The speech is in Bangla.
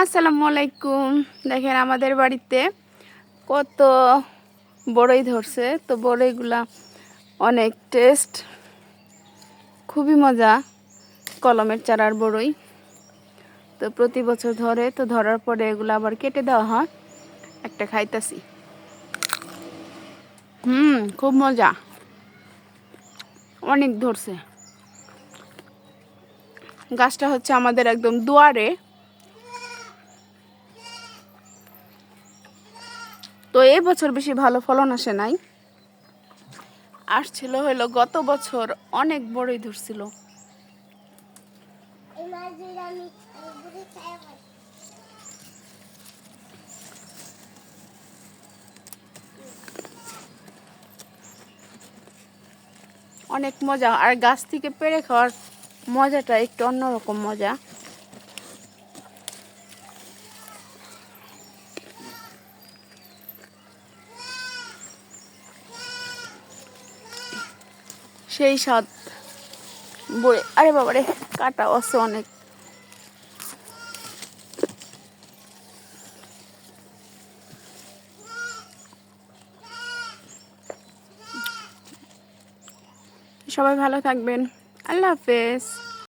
আসসালামু আলাইকুম। দেখেন আমাদের বাড়িতে কত বড়ই ধরছে। তো বড়ইগুলা অনেক টেস্ট, খুবই মজা। কলমের চারার বড়ই তো প্রতি বছর ধরে, তো ধরার পরে এগুলো আবার কেটে দেওয়া হয়। একটা খাইতাছি, খুব মজা, অনেক ধরছে। গাছটা হচ্ছে আমাদের একদম দুয়ারে। তো এই বছর বেশি ভালো ফলন আসে নাই, আসছিল হইলো গত বছর অনেক বড়ই ধরছিল। অনেক মজা, আর গাছ থেকে পেড়ে খাওয়ার মজাটা একটু অন্যরকম মজা। সেই স্বাদ বড়ে। আরে বাবারে, কাটা আছে অনেক। সবাই ভালো থাকবেন। আল্লাহ হাফেজ।